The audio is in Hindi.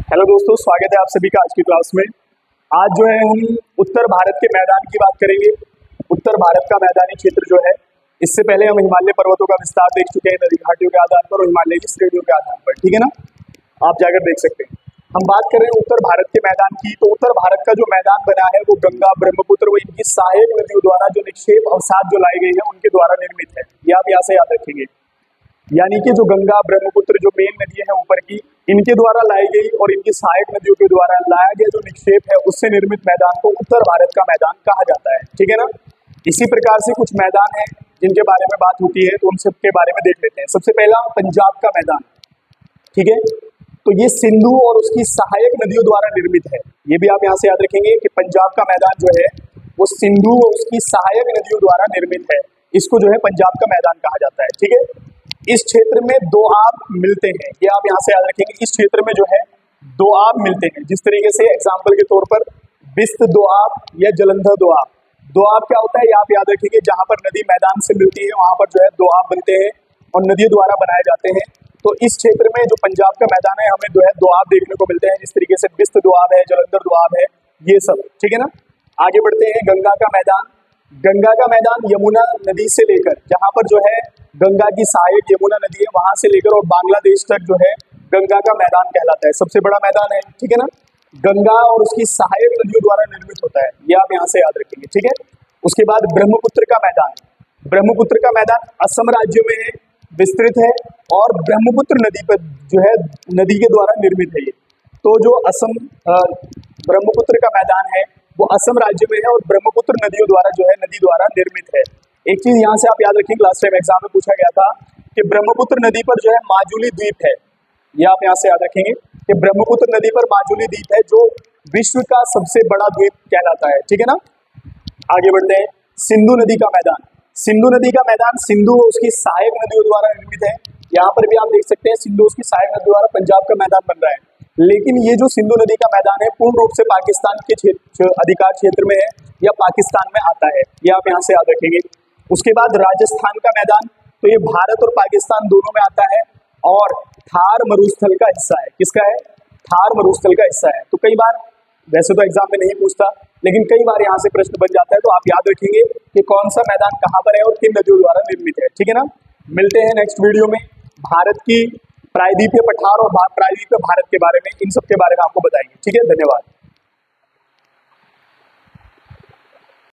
हेलो दोस्तों, स्वागत है आप सभी का आज की क्लास में। आज जो है हम उत्तर भारत के मैदान की बात करेंगे। उत्तर भारत का मैदानी क्षेत्र जो है, इससे पहले हम हिमालय पर्वतों का विस्तार देख चुके हैं नदी घाटियों के आधार पर और हिमालय की श्रेणियों के आधार पर, ठीक है ना। आप जाकर देख सकते हैं। हम बात कर रहे हैं उत्तर भारत के मैदान की, तो उत्तर भारत का जो मैदान बना है वो गंगा, ब्रह्मपुत्र व इनकी सहायक नदियों द्वारा जो निक्षेप अवसाद जो लाई गई है उनके द्वारा निर्मित है। ये आप यहाँ से याद रखेंगे। यानी कि जो गंगा ब्रह्मपुत्र जो मेन नदियां हैं ऊपर की, इनके द्वारा लाई गई और इनकी सहायक नदियों के द्वारा लाया गया जो निक्षेप है उससे निर्मित मैदान को उत्तर भारत का मैदान कहा जाता है, ठीक है ना। इसी प्रकार से कुछ मैदान हैं जिनके बारे में बात होती है, तो उन सबके बारे में देख लेते हैं। सबसे पहला पंजाब का मैदान, ठीक है। तो ये सिंधु और उसकी सहायक नदियों द्वारा निर्मित है। ये भी आप यहाँ से याद रखेंगे कि पंजाब का मैदान जो है वो सिंधु और उसकी सहायक नदियों द्वारा निर्मित है। इसको जो है पंजाब का मैदान कहा जाता है, ठीक है। इस क्षेत्र में दो आब मिलते हैं, ये आप यहाँ से याद रखेंगे। इस क्षेत्र में जो है दो आब मिलते हैं, जिस तरीके से एग्जाम्पल के तौर पर बिस्त दोआब या जलंधर दोआब। दोआब क्या होता है, ये आप याद रखेंगे। जहाँ पर नदी मैदान से मिलती है वहां पर जो है दोआब बनते हैं और नदियों द्वारा बनाए जाते हैं। तो इस क्षेत्र में जो पंजाब का मैदान है हमें जो है दोआब देखने को मिलते हैं, जिस तरीके से बिस्त दोआब है, जलंधर दोआब है, ये सब, ठीक है ना। आगे बढ़ते हैं। गंगा का मैदान। गंगा का मैदान यमुना नदी से लेकर, जहां पर जो है गंगा की सहायक यमुना नदी है, वहां से लेकर और बांग्लादेश तक जो है गंगा का मैदान कहलाता है। सबसे बड़ा मैदान है, ठीक है ना। गंगा और उसकी सहायक नदियों द्वारा निर्मित होता है, ये आप यहाँ से याद रखेंगे, ठीक है। उसके बाद ब्रह्मपुत्र का मैदान। ब्रह्मपुत्र का मैदान असम राज्य में है, विस्तृत है और ब्रह्मपुत्र नदी पर जो है नदी के द्वारा निर्मित है ये। तो जो असम ब्रह्मपुत्र का मैदान है वो असम राज्य में है और ब्रह्मपुत्र नदियों द्वारा जो है नदी द्वारा निर्मित है। एक चीज यहाँ से आप याद रखेंगे, लास्ट टाइम एग्जाम में पूछा गया था कि ब्रह्मपुत्र नदी पर जो है माजुली द्वीप है। ये आप यहाँ से याद रखेंगे कि ब्रह्मपुत्र नदी पर माजुली द्वीप है जो विश्व का सबसे बड़ा द्वीप कहलाता है, ठीक है ना। आगे बढ़ते हैं। सिंधु नदी का मैदान। सिंधु नदी का मैदान सिंधु और उसकी सहायक नदियों द्वारा निर्मित है। यहाँ पर भी आप देख सकते हैं सिंधु उसकी सहायक नदी द्वारा पंजाब का मैदान बन रहा है। लेकिन ये जो सिंधु नदी का मैदान है पूर्ण रूप से पाकिस्तान के अधिकार क्षेत्र में है या पाकिस्तान में आता है, ये आप यहाँ से याद रखेंगे। उसके बाद राजस्थान का मैदान, तो ये भारत और पाकिस्तान दोनों में आता है और थार मरुस्थल का हिस्सा है। किसका है? थार मरुस्थल का हिस्सा है। तो कई बार, वैसे तो एग्जाम में नहीं पूछता, लेकिन कई बार यहाँ से प्रश्न बन जाता है, तो आप याद रखेंगे कि कौन सा मैदान कहाँ पर है और किन नदियों द्वारा निर्मित है, ठीक है ना। मिलते हैं नेक्स्ट वीडियो में। भारत की प्रायद्वीपीय पठार और प्रायद्वीपीय भारत के बारे में, इन सब के बारे में आपको बताएंगे, ठीक है। धन्यवाद।